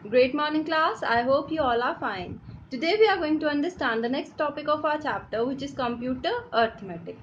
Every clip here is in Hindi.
Great morning class. I hope you all are fine. Today we are going to understand the next topic of our chapter, which is computer arithmetic.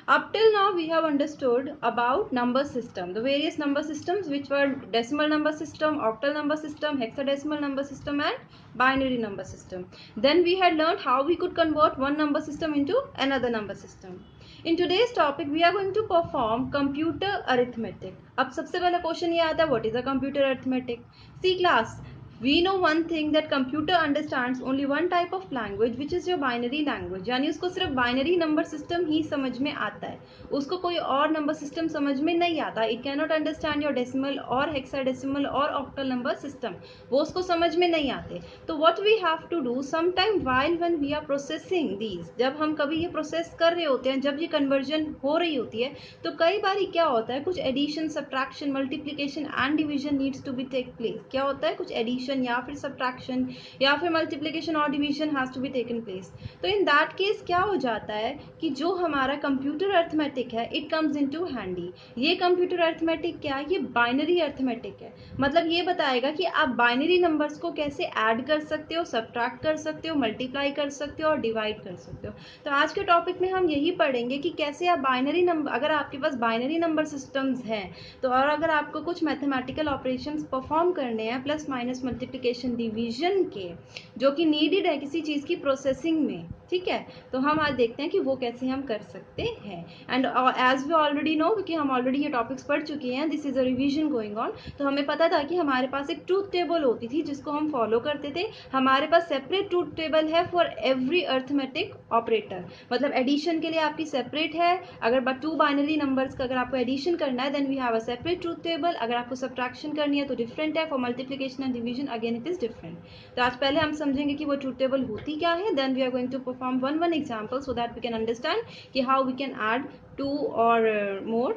Up till now we have understood about number system, the various number systems which were decimal number system, octal number system, hexadecimal number system and binary number system. Then we had learned how we could convert one number system into another number system. In today's topic we are going to perform computer arithmetic. अब सबसे पहला क्वेश्चन ये आता है, what is a computer arithmetic? See class, we know one thing that computer understands only one type of language which is your binary language. यानी उसको सिर्फ बाइनरी नंबर सिस्टम ही समझ में आता है, उसको कोई और नंबर सिस्टम समझ में नहीं आता. It can not understand your decimal और हेक्साडेसिमल और ऑक्टल नंबर सिस्टम, वो उसको समझ में नहीं आते. तो what we have to do some time while when we are processing these, जब हम कभी ये प्रोसेस कर रहे होते हैं, जब ये कन्वर्जन हो रही होती है, तो कई बार क्या होता है, कुछ addition, subtraction, multiplication and division needs to be take place. क्या होता है, कुछ एडिशन या फिर सब्ट्रैक्शन या फिर मल्टीप्लिकेशन और division has to be taken place. तो इन दैट केस क्या हो जाता है कि जो हमारा कंप्यूटर अर्थमेटिक है, इट कम्स इनटू हैंडी. ये कंप्यूटर अर्थमेटिक क्या है, ये बाइनरी अर्थमेटिक है. मतलब ये बताएगा कि आप बाइनरी नंबर्स को कैसे ऐड कर सकते हो, सब्ट्रैक्ट कर सकते हो, मल्टीप्लाई कर सकते हो और डिवाइड कर सकते हो. तो आज के टॉपिक में हम यही पढ़ेंगे कि कैसे आप बाइनरी नंबर, अगर आपके पास बाइनरी नंबर सिस्टम्स हैं तो, और अगर आपको कुछ मैथमेटिकल ऑपरेशंस परफॉर्म करने हैं, प्लस माइनस मल्टीप्लिकेशन डिवीजन के, जो कि नीडेड है किसी चीज़ की प्रोसेसिंग में, ठीक है, तो हम आज देखते हैं कि वो कैसे हम कर सकते हैं. And as we already know, क्योंकि हम ऑलरेडी ये टॉपिक्स पढ़ चुके हैं, this is a revision going on, तो हमें पता था कि हमारे पास एक ट्रूथ टेबल होती थी जिसको हम फॉलो करते थे. हमारे पास सेपरेट ट्रूथ टेबल है फॉर एवरी अर्थमेटिक ऑपरेटर. मतलब एडिशन के लिए आपकी सेपरेट है, अगर टू बाइनरी नंबर्स का अगर आपको एडिशन करना है then we have a separate truth table. अगर आपको सब्ट्रैक्शन करनी है तो डिफरेंट है. For multiplication and division again it is different. तो आज पहले हम समझेंगे कि वो ट्रूथ टेबल होती क्या है, then we are going to perform one example so that we can understand कि how we can add two or more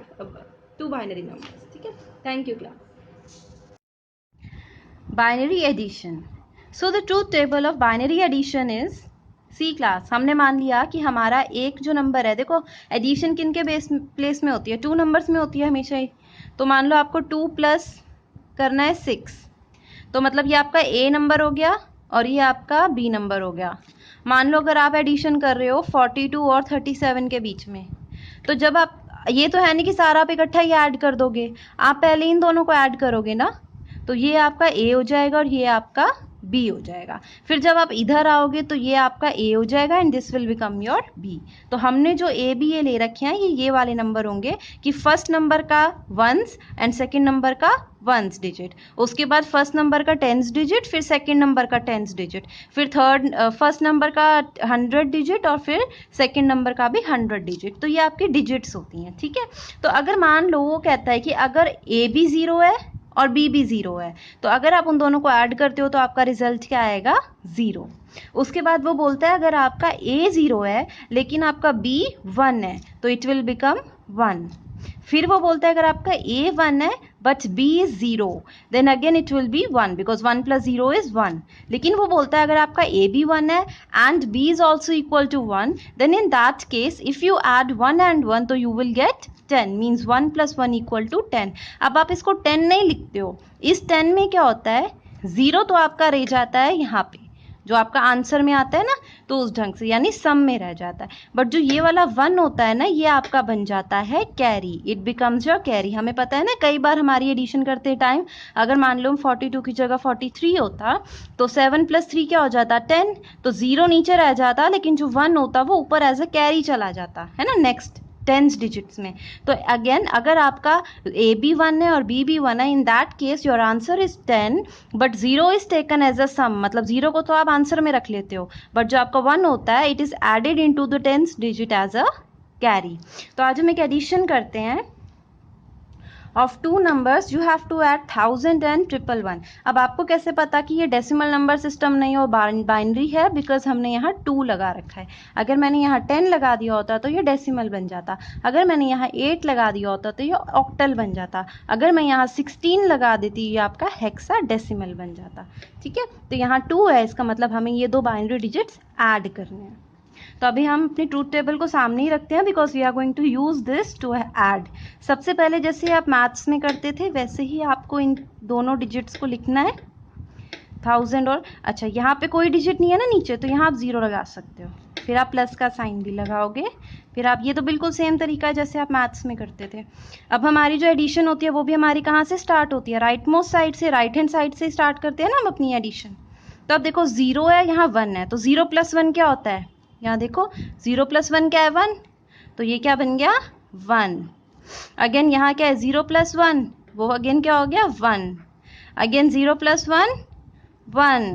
two binary numbers. ठीक है, thank you class. Binary addition. So the truth table of binary addition is, see class, हमने मान लिया कि हमारा एक जो नंबर है, देखो एडिशन किन के प्लेस में होती है, टू नंबर्स में होती है हमेशा ही. तो मान लो आपको 2 प्लस करना है 6, तो मतलब ये आपका ए नंबर हो गया और ये आपका बी नंबर हो गया. मान लो अगर आप एडिशन कर रहे हो 42 और 37 के बीच में, तो जब आप, ये तो है नहीं कि सारा आप इकट्ठा ही ऐड कर दोगे, आप पहले इन दोनों को ऐड करोगे ना, तो ये आपका ए हो जाएगा और ये आपका बी हो जाएगा. फिर जब आप इधर आओगे तो ये आपका ए हो जाएगा and this will become your B. तो हमने जो ए बी ए ले रखे हैं ये वाले नंबर होंगे कि फर्स्ट नंबर का वंस एंड सेकंड नंबर का वंस डिजिट, उसके बाद फर्स्ट नंबर का टेंस डिजिट, फिर सेकंड नंबर का टेंस डिजिट, फिर फर्स्ट नंबर का 100 डिजिट और फिर सेकंड नंबर का भी 100 डिजिट. तो ये आपकी डिजिट्स होती हैं, ठीक है. तो अगर मान लो वो कहता है कि अगर ए बी 0 है और बी भी 0 है, तो अगर आप उन दोनों को ऐड करते हो तो आपका रिजल्ट क्या आएगा, 0. उसके बाद वो बोलता है अगर आपका ए 0 है लेकिन आपका बी 1 है तो इट विल बिकम 1. फिर वो बोलता है अगर आपका ए 1 है but B is 0 then again it will be 1 because 1 plus 0 is 1. लेकिन वो बोलता है अगर आपका ए बी 1 है and B is also equal to 1 then in that case if you add 1 and 1 तो you will get 10 means 1 plus 1 equal to 10. अब आप इसको 10 नहीं लिखते हो, इस 10 में क्या होता है, 0 तो आपका रह जाता है यहाँ पे जो आपका आंसर में आता है ना, तो उस ढंग से यानी सम में रह जाता है. बट जो ये वाला 1 होता है ना, ये आपका बन जाता है carry, it becomes your carry. हमें पता है ना कई बार हमारी एडिशन करते टाइम अगर मान लो 42 की जगह 43 होता तो 7 प्लस 3 क्या हो जाता, 10. तो 0 नीचे रह जाता लेकिन जो 1 होता वो ऊपर एज अ कैरी चला जाता है ना नेक्स्ट टेंस डिजिट्स में. तो अगेन अगर आपका ए बी 1 है और बी भी 1 है, in that case your answer is 10 but 0 is taken as a sum. मतलब 0 को तो आप आंसर में रख लेते हो बट जो आपका 1 होता है it is added into the tens digit as a carry. तो आज हम एक एडिशन करते हैं of two numbers you have to add 1000 and 111. अब आपको कैसे पता कि ये डेसिमल नंबर सिस्टम नहीं और बाइनरी है, बिकॉज हमने यहाँ 2 लगा रखा है. अगर मैंने यहाँ 10 लगा दिया होता तो ये डेसिमल बन जाता, अगर मैंने यहाँ 8 लगा दिया होता तो ये ऑक्टल बन जाता, अगर मैं यहाँ 16 लगा देती ये आपका हेक्सा डेसिमल बन जाता. ठीक है, तो यहाँ 2 है, इसका मतलब हमें ये 2 बाइनरी डिजिट्स ऐड करने हैं. तो अभी हम अपनी ट्रूथ टेबल को सामने ही रखते हैं because we are going to use this to add. सबसे पहले जैसे आप मैथ्स में करते थे वैसे ही आपको इन दोनों डिजिट्स को लिखना है. 1000 और अच्छा यहाँ पे कोई डिजिट नहीं है ना नीचे, तो यहाँ आप 0 लगा सकते हो, फिर आप प्लस का साइन भी लगाओगे, फिर आप ये तो बिल्कुल सेम तरीका है जैसे आप मैथ्स में करते थे। अब हमारी जो एडिशन होती है वो भी हमारी कहाँ से स्टार्ट होती है, राइट मोस्ट साइड से, राइट हैंड साइड से स्टार्ट करते हैं ना हम अपनी एडिशन। तो अब देखो 0 है, यहाँ 1 है, तो 0 + 1 क्या होता है, यहाँ देखो 0 + 1 क्या है 1, तो ये क्या बन गया 1। अगेन यहाँ क्या है 0 + 1, वो अगेन क्या हो गया 1। अगेन 0 + 1 1,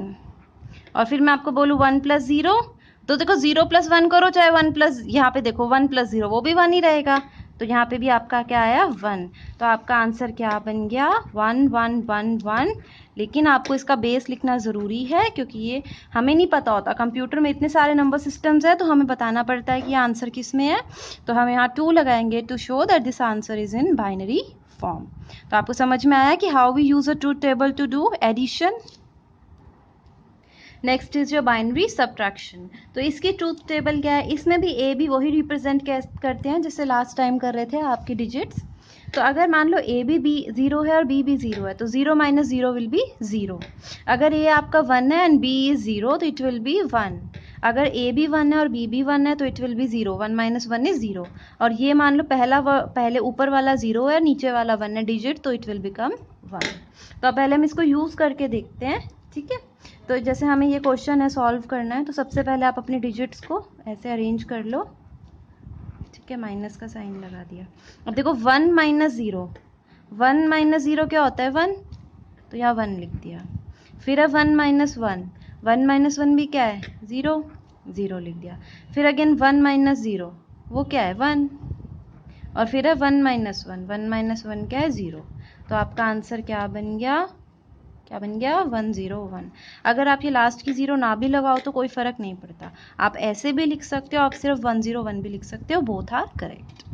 और फिर मैं आपको बोलूँ 1 + 0, तो देखो 0 + 1 करो चाहे 1 प्लस, यहाँ पे देखो 1 + 0 वो भी 1 ही रहेगा, तो यहाँ पे भी आपका क्या आया 1। तो आपका आंसर क्या बन गया 1 1 1 1। लेकिन आपको इसका बेस लिखना ज़रूरी है, क्योंकि ये हमें नहीं पता होता, कंप्यूटर में इतने सारे नंबर सिस्टम्स है, तो हमें बताना पड़ता है कि आंसर किस में है। तो हम यहाँ 2 लगाएंगे to show that this answer is in binary form. तो आपको समझ में आया कि how we use a truth table to do addition. Next is your binary subtraction. तो इसकी ट्रूथ टेबल क्या है, इसमें भी ए बी वही रिप्रेजेंट करते हैं जैसे लास्ट टाइम कर रहे थे आपकी डिजिट्स। तो अगर मान लो ए भी 0 है और बी भी 0 है, तो 0 - 0 विल बी 0। अगर ए आपका 1 है एंड बी इज 0, तो इट विल बी 1। अगर ए भी 1 है और बी भी 1 है, तो इट विल बी 0, 1 - 1 इज 0। और ये मान लो पहले ऊपर वाला 0 है, नीचे वाला 1 है डिजिट, तो इट विल बिकम 1। तो पहले हम इसको यूज़ करके देखते हैं, ठीक है। तो जैसे हमें ये क्वेश्चन है सॉल्व करना है, तो सबसे पहले आप अपने डिजिट्स को ऐसे अरेंज कर लो, ठीक है, माइनस का साइन लगा दिया। अब देखो 1 - 0, 1 - 0 क्या होता है 1, तो यहाँ 1 लिख दिया। फिर है 1 - 1, 1 - 1 भी क्या है 0, 0 लिख दिया। फिर अगेन 1 - 0, वो क्या है 1, और फिर है 1 - 1, 1 - 1 क्या है 0। तो आपका आंसर क्या बन गया 101। अगर आप ये लास्ट की 0 ना भी लगाओ तो कोई फ़र्क नहीं पड़ता, आप ऐसे भी लिख सकते हो, आप सिर्फ 101 भी लिख सकते हो, both are correct.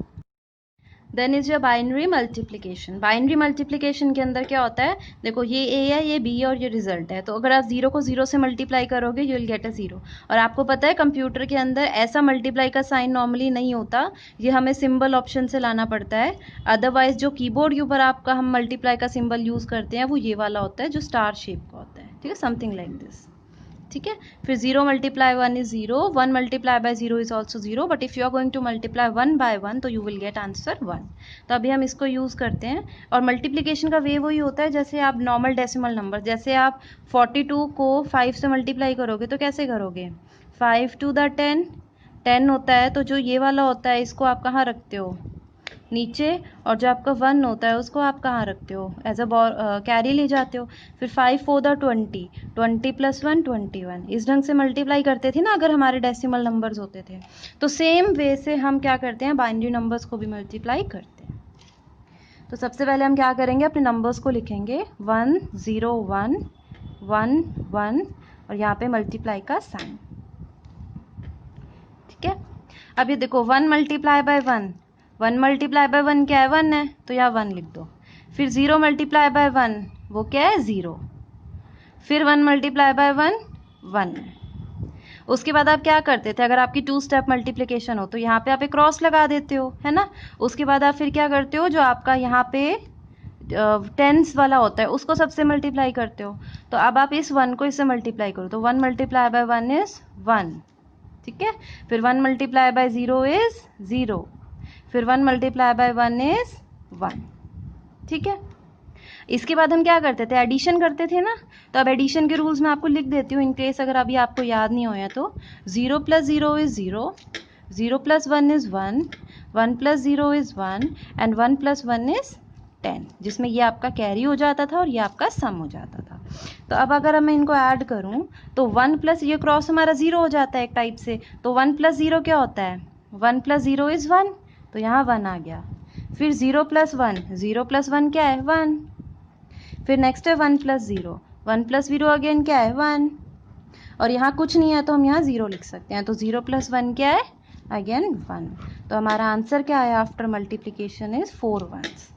Then is your binary multiplication. Binary multiplication के अंदर क्या होता है, देखो ये ए है, ये बी है और ये रिजल्ट है। तो अगर आप 0 को 0 से मल्टीप्लाई करोगे यू विल गेट अ 0। और आपको पता है कंप्यूटर के अंदर ऐसा मल्टीप्लाई का साइन नॉर्मली नहीं होता, ये हमें सिंबल ऑप्शन से लाना पड़ता है। अदरवाइज जो कीबोर्ड के ऊपर आपका हम मल्टीप्लाई का सिंबल यूज़ करते हैं वो ये वाला होता है जो स्टार शेप का होता है, ठीक है, समथिंग लाइक दिस, ठीक है। फिर 0 × 1 is 0, 1 × 0 is also 0, but if you are going to multiply 1 by 1 तो यू विल गेट आंसर 1। तो अभी हम इसको यूज़ करते हैं। और मल्टीप्लिकेशन का वे वही होता है जैसे आप नॉर्मल डेसिमल नंबर, जैसे आप 42 को 5 से मल्टीप्लाई करोगे तो कैसे करोगे, 5 to the 10, 10 होता है, तो जो ये वाला होता है इसको आप कहाँ रखते हो नीचे, और जो आपका 1 होता है उसको आप कहाँ रखते हो एज अ कैरी ले जाते हो। फिर 5 4 द 20, 20 + 1 21, इस ढंग से मल्टीप्लाई करते थे ना अगर हमारे डेसिमल नंबर्स होते थे। तो सेम वे से हम क्या करते हैं, बाइनरी नंबर्स को भी मल्टीप्लाई करते हैं। तो सबसे पहले हम क्या करेंगे, अपने नंबर्स को लिखेंगे 1 0 1 1 1 और यहाँ पे मल्टीप्लाई का साइन, ठीक है। अब ये देखो 1 × 1, 1 × 1 क्या है 1 है, तो यहाँ 1 लिख दो। फिर 0 × 1 वो क्या है 0। फिर 1 × 1 1 है। उसके बाद आप क्या करते थे, अगर आपकी 2 स्टेप मल्टीप्लिकेशन हो तो यहाँ पे आप एक क्रॉस लगा देते हो, है ना। उसके बाद आप फिर क्या करते हो, जो आपका यहाँ पे टेंस वाला होता है उसको सबसे मल्टीप्लाई करते हो। तो अब आप इस 1 को इससे मल्टीप्लाई करो, तो 1 × 1 इज़ 1, ठीक है। फिर 1 × 0 इज़ 0, फिर 1 × 1 इज़ 1, ठीक है। इसके बाद हम क्या करते थे, एडिशन करते थे ना। तो अब एडिशन के रूल्स मैं आपको लिख देती हूँ इन केस अगर अभी आपको याद नहीं होया तो। 0 + 0 is 0, 0 + 1 is 1, 1 + 0 is 1 and 1 + 1 is 10, जिसमें ये आपका कैरी हो जाता था और ये आपका सम हो जाता था। तो अब अगर मैं इनको ऐड करूं तो 1 + ये क्रॉस हमारा 0 हो जाता है एक टाइप से। तो 1 + 0 क्या होता है, 1 + 0 इज़ 1, तो यहाँ 1 आ गया। फिर 0 + 1, 0 + 1 क्या है 1। फिर नेक्स्ट है 1 + 0, 1 + 0 अगेन क्या है 1, और यहाँ कुछ नहीं है तो हम यहाँ 0 लिख सकते हैं। तो 0 + 1 क्या है अगेन 1। तो हमारा आंसर क्या है आफ्टर मल्टीप्लिकेशन इज़ 4 1s,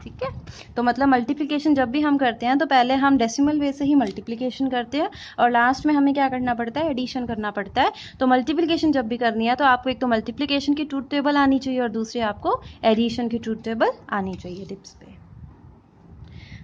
ठीक है। तो मतलब मल्टीप्लिकेशन जब भी हम करते हैं तो पहले हम डेसिमल वे से ही मल्टीप्लिकेशन करते हैं और लास्ट में हमें क्या करना पड़ता है, एडिशन करना पड़ता है। तो मल्टीप्लिकेशन जब भी करनी है तो आपको एक तो मल्टीप्लिकेशन की ट्रूथ टेबल आनी चाहिए और दूसरी आपको एडिशन की ट्रूथ टेबल आनी चाहिए टिप्स पे।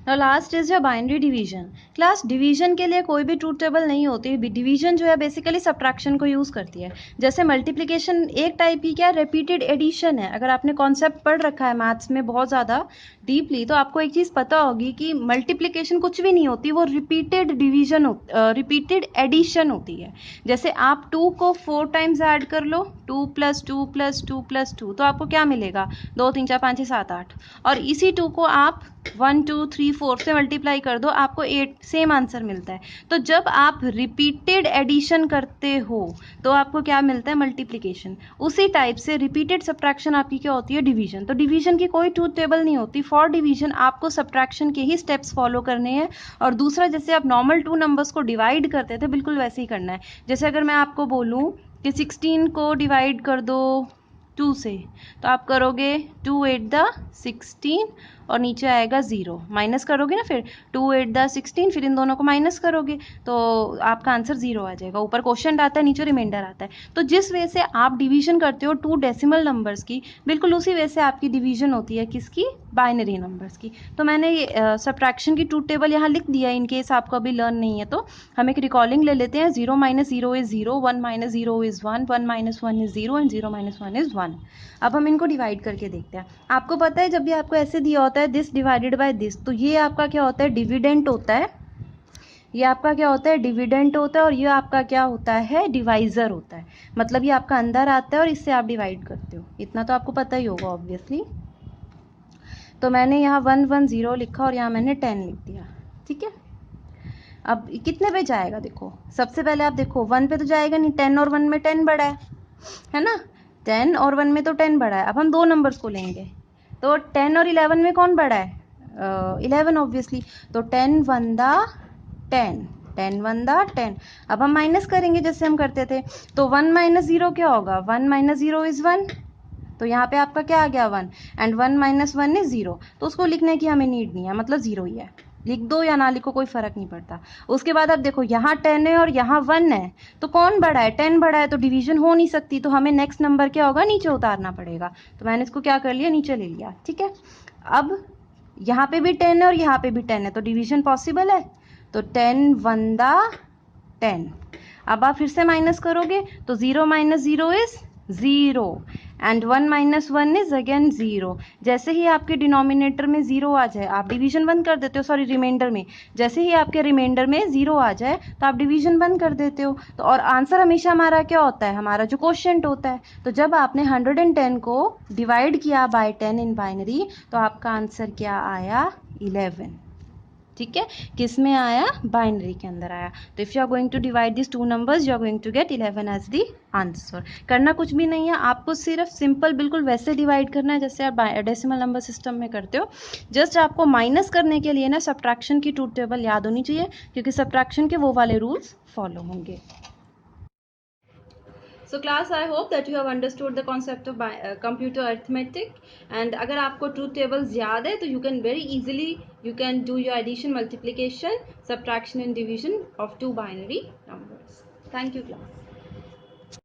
और last is your binary division. Class division के लिए कोई भी ट्रूथ टेबल नहीं होती, डिवीजन जो है बेसिकली सब्ट्रैक्शन को यूज़ करती है। जैसे मल्टीप्लिकेशन एक टाइप की क्या रिपीटेड एडिशन है। अगर आपने कॉन्सेप्ट पढ़ रखा है मैथ्स में बहुत ज़्यादा डीपली, तो आपको एक चीज़ पता होगी कि मल्टीप्लिकेशन कुछ भी नहीं होती, वो रिपीटेड डिवीजन रिपीटेड एडिशन होती है। जैसे आप 2 को 4 टाइम्स ऐड कर लो, 2 + 2 + 2 + 2, तो आपको क्या मिलेगा? 2 3 4 5 6 7 8। और इसी 2 को आप 1 2 3 4 से मल्टीप्लाई कर दो, आपको 8 सेम आंसर मिलता है। तो जब आप रिपीटेड एडिशन करते हो तो आपको क्या मिलता है? मल्टीप्लिकेशन। उसी टाइप से रिपीटेड सब्ट्रैक्शन आपकी क्या होती है? डिवीजन। तो डिवीजन की कोई ट्रूथ टेबल नहीं होती। फॉर डिवीजन आपको सब्ट्रैक्शन के ही स्टेप्स फॉलो करने हैं। और दूसरा, जैसे आप नॉर्मल 2 नंबर्स को डिवाइड करते थे, बिल्कुल वैसे ही करना है। जैसे अगर मैं आपको बोलूँ कि 16 को डिवाइड कर दो 2 से, तो आप करोगे 2 8 द 16 और नीचे आएगा 0, माइनस करोगे ना, फिर 2 8 द 16, फिर इन दोनों को माइनस करोगे तो आपका आंसर 0 आ जाएगा। ऊपर क्वोशिएंट आता है, नीचे रिमाइंडर आता है। तो जिस वे से आप डिवीजन करते हो 2 डेसिमल नंबर्स की, बिल्कुल उसी वे से आपकी डिवीजन होती है किसकी? बाइनरी नंबर्स की। तो मैंने ये सब्ट्रैक्शन की ट्रूथ टेबल यहाँ लिख दिया है, इन केस आपको अभी लर्न नहीं है तो। हम एक रिकॉलिंग ले लेते हैं। 0 - 0 is 0, 1 - 0 is 1, 1 - 1 is 0 and 0 - 1 is 1। अब हम इनको डिवाइड करके देखते हैं। आपको पता है जब भी आपको ऐसे दिया होता है दिस डिवाइडेड बाय दिस, तो ये आपका क्या होता है? डिविडेंट होता है। ये आपका क्या होता है? डिविडेंट होता है। और ये आपका क्या होता है? डिवाइजर होता है। मतलब ये आपका अंदर आता है और इससे आप डिवाइड करते हो। इतना तो आपको पता ही होगा ऑब्वियसली। तो मैंने यहाँ 1 1 0 लिखा और यहाँ मैंने 10 लिख दिया। ठीक है, अब कितने पे जाएगा? देखो, सबसे पहले आप देखो 1 पे तो जाएगा नहीं, 10 और 1 में 10 बड़ा है ना? 10 और 1 में तो 10 बड़ा है। अब हम 2 नंबर्स को लेंगे, तो 10 और 11 में कौन बड़ा है? 11 ऑब्वियसली। तो 10 1 दा 10, 10 1 दा 10। अब हम माइनस करेंगे जैसे हम करते थे, तो 1 - 0 क्या होगा? 1 - 0 इज 1। तो यहाँ पे आपका क्या आ गया? 1। And 1 - 1 is 0। तो उसको लिखने की हमें नीड नहीं है, मतलब 0 ही है। लिख दो या ना लिखो, कोई फर्क नहीं पड़ता। उसके बाद अब देखो, यहाँ 10 है और यहाँ 1 है, तो कौन बड़ा है? 10 बड़ा है, तो डिवीजन हो नहीं सकती। तो हमें नेक्स्ट नंबर क्या होगा? नीचे उतारना पड़ेगा। तो मैंने इसको क्या कर लिया? नीचे ले लिया। ठीक है, अब यहाँ पे भी 10 है और यहाँ पे भी 10 है, तो डिवीजन पॉसिबल है। तो 10 1 दा 10। अब आप फिर से माइनस करोगे, तो 0 - 0 इज 0 एंड 1 - 1 इज अगेन 0। जैसे ही आपके डिनोमिनेटर में 0 आ जाए, आप डिवीजन बंद कर देते हो। सॉरी, रिमाइंडर में। जैसे ही आपके रिमाइंडर में 0 आ जाए तो आप डिवीजन बंद कर देते हो। तो और आंसर हमेशा हमारा क्या होता है? हमारा जो क्वोशिएंट होता है। तो जब आपने 110 को डिवाइड किया बाय 10 इन बाइनरी, तो आपका आंसर क्या आया? 11। ठीक है, किस में आया? बाइनरी के अंदर आया। तो if you are going to divide this 2 numbers, you are going to get 11 as the answer. करना कुछ भी नहीं है, आपको सिर्फ सिंपल बिल्कुल वैसे डिवाइड करना है जैसे आप डेसिमल नंबर सिस्टम में करते हो। जस्ट आपको माइनस करने के लिए ना सब्ट्रैक्शन की ट्रूथ टेबल याद होनी चाहिए, क्योंकि सब्ट्रैक्शन के वो वाले रूल्स फॉलो होंगे। So class, I hope that you have understood the concept of computer arithmetic, and अगर आपको truth tables याद है तो you can very easily you can do your addition, multiplication, subtraction and division of 2 binary numbers. Thank you class.